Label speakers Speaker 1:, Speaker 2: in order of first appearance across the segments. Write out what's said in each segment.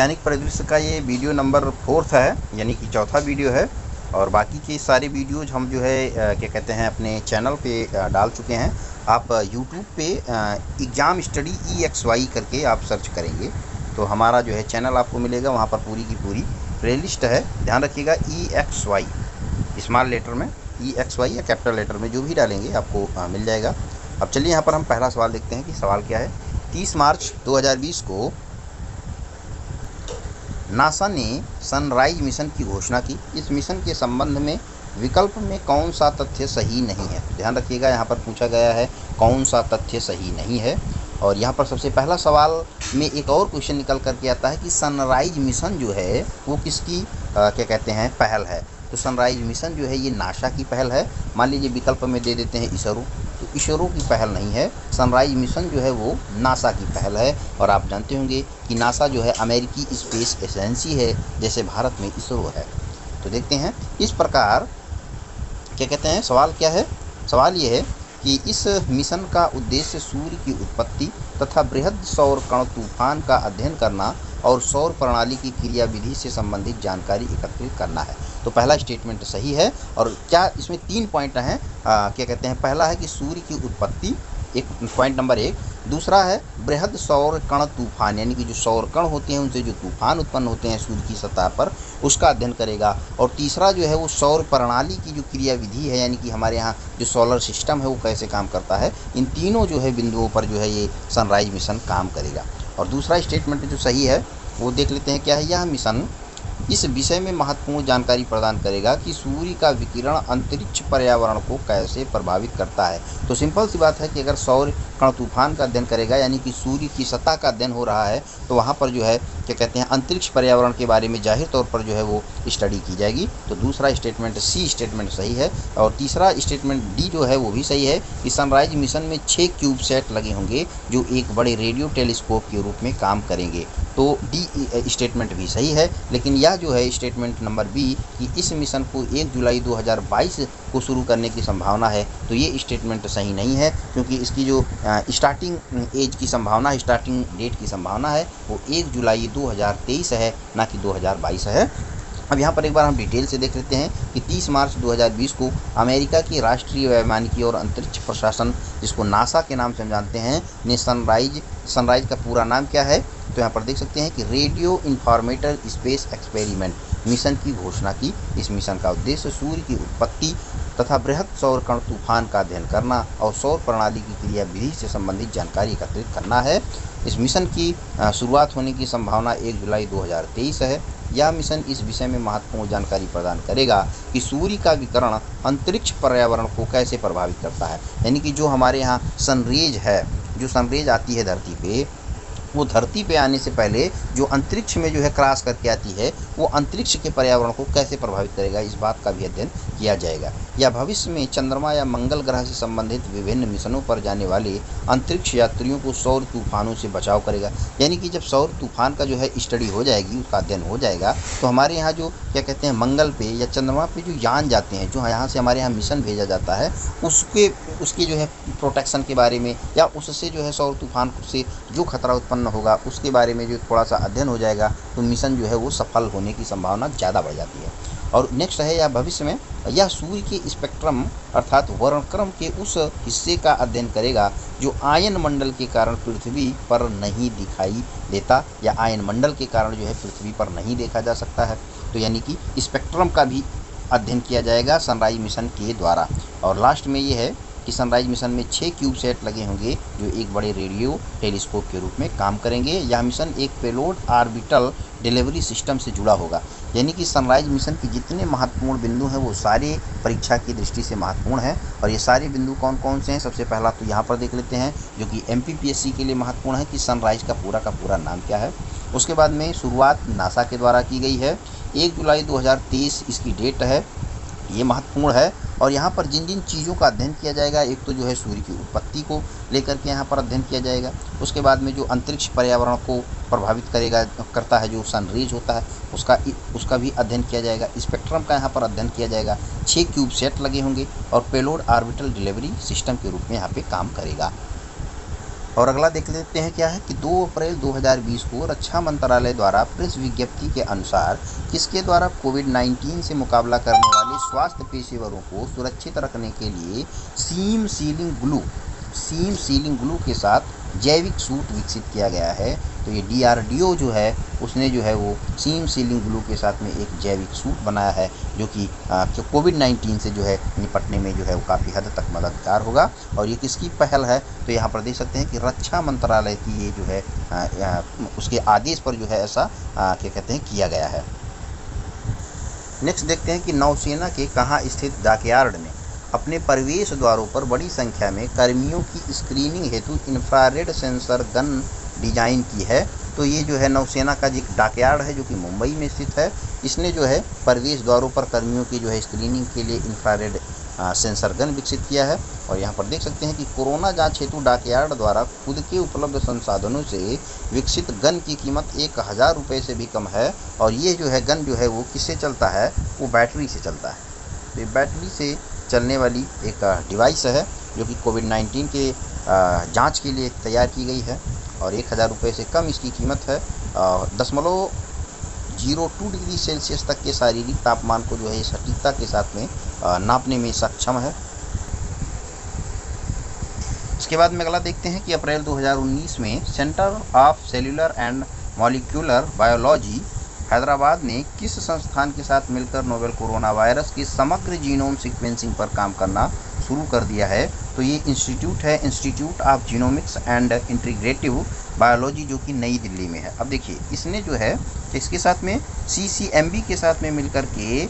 Speaker 1: वैज्ञानिक परिदृश्य का ये वीडियो नंबर 4 है, यानी कि चौथा वीडियो है। और बाकी के सारे वीडियोज हम जो है क्या कहते हैं अपने चैनल पे डाल चुके हैं। आप यूट्यूब पे एग्ज़ाम स्टडी EXY करके आप सर्च करेंगे तो हमारा जो है चैनल आपको मिलेगा। वहाँ पर पूरी की पूरी प्लेलिस्ट है। ध्यान रखिएगा EXY स्मॉल लेटर में EXY या कैपिटल लेटर में जो भी डालेंगे आपको मिल जाएगा। अब चलिए यहाँ पर हम पहला सवाल देखते हैं कि सवाल क्या है। 30 मार्च 2020 को नासा ने सनराइज मिशन की घोषणा की। इस मिशन के संबंध में विकल्प में कौन सा तथ्य सही नहीं है। ध्यान रखिएगा, यहाँ पर पूछा गया है कौन सा तथ्य सही नहीं है। और यहाँ पर सबसे पहला सवाल में एक और क्वेश्चन निकल करके आता है कि सनराइज मिशन जो है वो किसकी क्या कहते हैं पहल है। तो सनराइज मिशन जो है ये नासा की पहल है। मान लीजिए विकल्प में दे देते हैं इसरो, तो इसरो की पहल नहीं है। सनराइज मिशन जो है वो नासा की पहल है। और आप जानते होंगे कि नासा जो है अमेरिकी स्पेस एजेंसी है, जैसे भारत में इसरो है। तो देखते हैं इस प्रकार क्या कहते हैं सवाल क्या है। सवाल ये है कि इस मिशन का उद्देश्य सूर्य की उत्पत्ति तथा बृहद सौर कण तूफान का अध्ययन करना और सौर प्रणाली की क्रियाविधि से संबंधित जानकारी एकत्रित करना है। तो पहला स्टेटमेंट सही है। और क्या इसमें 3 पॉइंट हैं क्या कहते हैं। पहला है कि सूर्य की उत्पत्ति, एक पॉइंट नंबर 1। दूसरा है बृहद सौर कण तूफान, यानी कि जो सौर कण होते हैं उनसे जो तूफान उत्पन्न होते हैं सूर्य की सतह पर, उसका अध्ययन करेगा। और तीसरा जो है वो सौर प्रणाली की जो क्रियाविधि है, यानी कि हमारे यहाँ जो सोलर सिस्टम है वो कैसे काम करता है। इन तीनों जो है बिंदुओं पर जो है ये सनराइज मिशन काम करेगा। और दूसरा स्टेटमेंट जो सही है वो देख लेते हैं क्या है। यह मिशन इस विषय में महत्वपूर्ण जानकारी प्रदान करेगा कि सूर्य का विकिरण अंतरिक्ष पर्यावरण को कैसे प्रभावित करता है। तो सिंपल सी बात है कि अगर सौर कण तूफान का अध्ययन करेगा, यानी कि सूर्य की सतह का अध्ययन हो रहा है, तो वहाँ पर जो है क्या कहते हैं अंतरिक्ष पर्यावरण के बारे में जाहिर तौर पर जो है वो स्टडी की जाएगी। तो दूसरा स्टेटमेंट सी स्टेटमेंट सही है। और तीसरा स्टेटमेंट डी जो है वो भी सही है कि सनराइज मिशन में 6 क्यूब सेट लगे होंगे जो एक बड़े रेडियो टेलीस्कोप के रूप में काम करेंगे। तो डी स्टेटमेंट भी सही है। लेकिन यह जो है स्टेटमेंट नंबर बी कि इस मिशन को 1 जुलाई 2022 को शुरू करने की संभावना है, तो ये स्टेटमेंट सही नहीं है, क्योंकि इसकी जो स्टार्टिंग एज की संभावना, स्टार्टिंग डेट की संभावना है वो 1 जुलाई 2023 है, ना कि 2022 है। अब यहाँ पर एक बार हम डिटेल से देख लेते हैं कि 30 मार्च 2020 को अमेरिका की राष्ट्रीय वैमानिकी और अंतरिक्ष प्रशासन, जिसको नासा के नाम से हम जानते हैं, ने सनराइज का पूरा नाम क्या है तो यहाँ पर देख सकते हैं कि रेडियो इन्फॉर्मेटर स्पेस एक्सपेरिमेंट मिशन की घोषणा की। इस मिशन का उद्देश्य सूर्य की उत्पत्ति तथा बृहद सौर कण तूफान का अध्ययन करना और सौर प्रणाली की क्रियाविधि से संबंधित जानकारी एकत्रित करना है। इस मिशन की शुरुआत होने की संभावना 1 जुलाई 2023 है। यह मिशन इस विषय में महत्वपूर्ण जानकारी प्रदान करेगा कि सूर्य का विकिरण अंतरिक्ष पर्यावरण को कैसे प्रभावित करता है। यानी कि जो हमारे यहाँ सनरेज है, जो सनरेज आती है धरती पे, वो धरती पे आने से पहले जो अंतरिक्ष में जो है क्रॉस करके आती है, वो अंतरिक्ष के पर्यावरण को कैसे प्रभावित करेगा, इस बात का भी अध्ययन किया जाएगा। या भविष्य में चंद्रमा या मंगल ग्रह से संबंधित विभिन्न मिशनों पर जाने वाले अंतरिक्ष यात्रियों को सौर तूफानों से बचाव करेगा। यानी कि जब सौर तूफान का जो है स्टडी हो जाएगी, उसका अध्ययन हो जाएगा, तो हमारे यहाँ जो क्या कहते हैं मंगल पे या चंद्रमा पे जो यान जाते हैं, जो यहाँ से हमारे यहाँ मिशन भेजा जाता है, उसके जो है प्रोटेक्शन के बारे में, या उससे जो है सौर तूफान से जो खतरा उत्पन्न होगा उसके बारे में जो थोड़ा सा अध्ययन हो जाएगा, तो मिशन जो है वो सफल होने की संभावना ज़्यादा बढ़ जाती है। और नेक्स्ट है, या भविष्य में यह सूर्य के स्पेक्ट्रम अर्थात वर्णक्रम के उस हिस्से का अध्ययन करेगा जो आयन मंडल के कारण पृथ्वी पर नहीं दिखाई देता, या आयन मंडल के कारण जो है पृथ्वी पर नहीं देखा जा सकता है। तो यानी कि स्पेक्ट्रम का भी अध्ययन किया जाएगा सनराइज मिशन के द्वारा। और लास्ट में ये है कि सनराइज मिशन में 6 क्यूब सेट लगे होंगे जो एक बड़े रेडियो टेलीस्कोप के रूप में काम करेंगे। यह मिशन एक पेलोड ऑर्बिटल डिलीवरी सिस्टम से जुड़ा होगा। यानी कि सनराइज मिशन के जितने महत्वपूर्ण बिंदु हैं वो सारे परीक्षा की दृष्टि से महत्वपूर्ण हैं। और ये सारे बिंदु कौन कौन से हैं, सबसे पहला तो यहाँ पर देख लेते हैं, जो कि MPPSC के लिए महत्वपूर्ण है कि सनराइज का पूरा नाम क्या है। उसके बाद में शुरुआत नासा के द्वारा की गई है, 1 जुलाई 2023 इसकी डेट है, ये महत्वपूर्ण है। और यहाँ पर जिन जिन चीज़ों का अध्ययन किया जाएगा, एक तो जो है सूर्य की उत्पत्ति को लेकर के यहाँ पर अध्ययन किया जाएगा। उसके बाद में जो अंतरिक्ष पर्यावरण को प्रभावित करता है, जो सनरेज होता है, उसका भी अध्ययन किया जाएगा। स्पेक्ट्रम का यहाँ पर अध्ययन किया जाएगा। 6 क्यूब सेट लगे होंगे और पेलोड ऑर्बिटल डिलीवरी सिस्टम के रूप में यहाँ पे काम करेगा। और अगला देख लेते हैं क्या है कि 2 अप्रैल 2020 को रक्षा मंत्रालय द्वारा प्रेस विज्ञप्ति के अनुसार किसके द्वारा कोविड-19 से मुकाबला करने वाले स्वास्थ्य पेशेवरों को सुरक्षित रखने के लिए सीम सीलिंग ग्लू के साथ जैविक सूट विकसित किया गया है। तो ये DRDO जो है उसने जो है वो सीम सीलिंग ग्लू के साथ में एक जैविक सूट बनाया है जो कि कोविड-19 से जो है निपटने में जो है वो काफ़ी हद तक मददगार होगा। और ये किसकी पहल है, तो यहाँ पर देख सकते हैं कि रक्षा मंत्रालय की ये जो है उसके आदेश पर जो है ऐसा क्या कहते हैं किया गया है। नेक्स्ट देखते हैं कि नौसेना के कहाँ स्थित डॉकयार्ड ने अपने प्रवेश द्वारों पर बड़ी संख्या में कर्मियों की स्क्रीनिंग हेतु इंफ्रारेड सेंसर गन डिजाइन की है। तो ये जो है नौसेना का एक डॉकयार्ड है जो कि मुंबई में स्थित है। इसने जो है प्रवेश द्वारों पर कर्मियों की जो है स्क्रीनिंग के लिए इंफ्रारेड सेंसर गन विकसित किया है। और यहाँ पर देख सकते हैं कि कोरोना जांच हेतु डॉकयार्ड द्वारा खुद के उपलब्ध संसाधनों से विकसित गन की कीमत 1000 रुपये से भी कम है। और ये जो है गन जो है वो किससे चलता है, वो बैटरी से चलता है। तो ये बैटरी से चलने वाली एक डिवाइस है जो कि कोविड-19 के जांच के लिए तैयार की गई है। और 1000 रुपये से कम इसकी कीमत है। 0.02 डिग्री सेल्सियस तक के शारीरिक तापमान को जो है सटीकता के साथ में नापने में सक्षम है। इसके बाद में अगला देखते हैं कि अप्रैल 2019 में centre of cellular and molecular biology Hyderabad ने किस संस्थान के साथ मिलकर नोवेल कोरोना वायरस की समग्र जीनोम सीक्वेंसिंग पर काम करना शुरू कर दिया है। तो ये इंस्टीट्यूट है institute of genomics and integrative biology जो कि नई दिल्ली में है। अब देखिए इसने जो है इसके साथ में CCMB के साथ में मिलकर के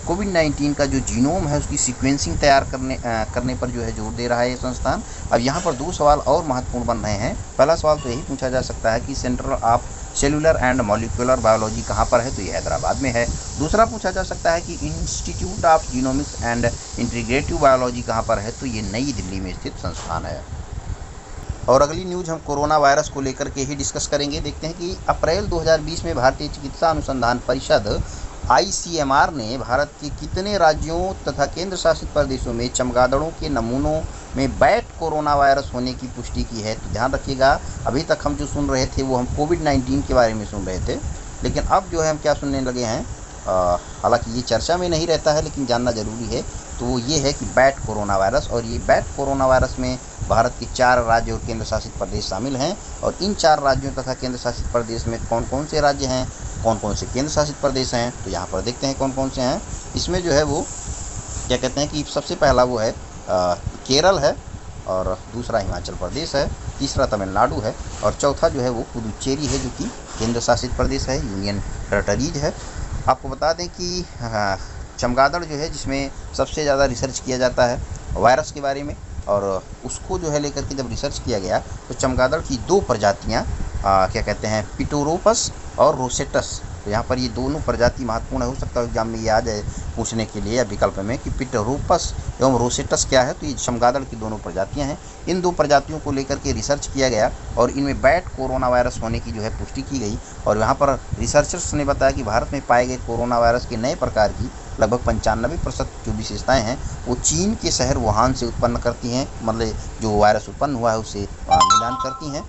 Speaker 1: कोविड-19 का जो जीनोम है उसकी सीक्वेंसिंग तैयार करने पर जो है जोर दे रहा है ये संस्थान। अब यहाँ पर 2 सवाल और महत्वपूर्ण बन रहे हैं। पहला सवाल तो यही पूछा जा सकता है कि centre of cellular and molecular biology कहाँ पर है, तो ये हैदराबाद में है। दूसरा पूछा जा सकता है कि institute of genomics and integrative biology कहाँ पर है, तो ये नई दिल्ली में स्थित संस्थान है। और अगली न्यूज़ हम कोरोना वायरस को लेकर के ही डिस्कस करेंगे। देखते हैं कि अप्रैल 2020 में भारतीय चिकित्सा अनुसंधान परिषद ICMR ने भारत के कितने राज्यों तथा केंद्र शासित प्रदेशों में चमगादड़ों के नमूनों में बैट कोरोना वायरस होने की पुष्टि की है। तो ध्यान रखिएगा, अभी तक हम जो सुन रहे थे वो हम कोविड-19 के बारे में सुन रहे थे, लेकिन अब जो है हम क्या सुनने लगे हैं, हालांकि ये चर्चा में नहीं रहता है लेकिन जानना ज़रूरी है। तो वो ये है कि बैट कोरोना वायरस, और ये बैट कोरोना वायरस में भारत के 4 राज्य और केंद्र शासित प्रदेश शामिल हैं। और इन 4 राज्यों तथा केंद्र शासित प्रदेश में कौन कौन से राज्य हैं, कौन कौन से केंद्र शासित प्रदेश हैं, तो यहाँ पर देखते हैं कौन कौन से हैं। इसमें जो है वो क्या कहते हैं कि सबसे पहला वो है केरल है, और दूसरा हिमाचल प्रदेश है, तीसरा तमिलनाडु है, और चौथा जो है वो पुदुचेरी है जो कि केंद्र शासित प्रदेश है, यूनियन टेरिटरीज है। आपको बता दें कि चमगादड़ जो है जिसमें सबसे ज़्यादा रिसर्च किया जाता है वायरस के बारे में, और उसको जो है लेकर के जब रिसर्च किया गया तो चमगादड़ की 2 प्रजातियाँ क्या कहते हैं पिटोरोपस और रोसेटस। तो यहाँ पर ये दोनों प्रजाति महत्वपूर्ण है। हो सकता है एग्जाम में ये आ जाए पूछने के लिए या विकल्प में कि पिटोरोपस एवं रोसेटस क्या है, तो ये चमगादड़ की दोनों प्रजातियाँ हैं। इन 2 प्रजातियों को लेकर के रिसर्च किया गया और इनमें बैट कोरोना वायरस होने की जो है पुष्टि की गई। और यहाँ पर रिसर्चर्स ने बताया कि भारत में पाए गए कोरोना वायरस के नए प्रकार की लगभग 95% जो विशेषताएँ हैं वो चीन के शहर वुहान से उत्पन्न करती हैं, मतलब जो वायरस उत्पन्न हुआ है उससे मिलान करती हैं।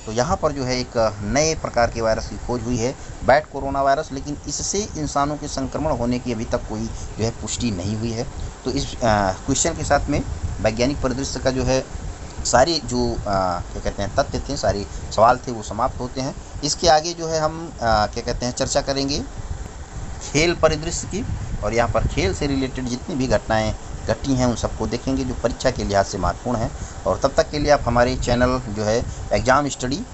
Speaker 1: तो यहाँ पर जो है एक नए प्रकार के वायरस की खोज हुई है, बैट कोरोना वायरस, लेकिन इससे इंसानों के संक्रमण होने की अभी तक कोई जो है पुष्टि नहीं हुई है। तो इस क्वेश्चन के साथ में वैज्ञानिक परिदृश्य का जो है सारे जो क्या कहते हैं तथ्य थे, सारे सवाल थे वो समाप्त होते हैं। इसके आगे जो है हम क्या कहते हैं चर्चा करेंगे खेल परिदृश्य की, और यहाँ पर खेल से रिलेटेड जितनी भी घटनाएँ घटी हैं उन सबको देखेंगे जो परीक्षा के लिहाज से महत्वपूर्ण है। और तब तक के लिए आप हमारे चैनल जो है एग्ज़ाम स्टडी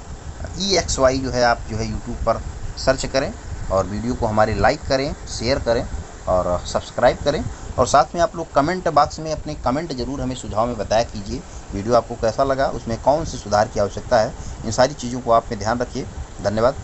Speaker 1: EXY जो है आप जो है यूट्यूब पर सर्च करें और वीडियो को हमारे लाइक करें, शेयर करें और सब्सक्राइब करें। और साथ में आप लोग कमेंट बॉक्स में अपने कमेंट ज़रूर हमें सुझाव में बताया कीजिए, वीडियो आपको कैसा लगा, उसमें कौन से सुधार की आवश्यकता है। इन सारी चीज़ों को आप में ध्यान रखिए। धन्यवाद।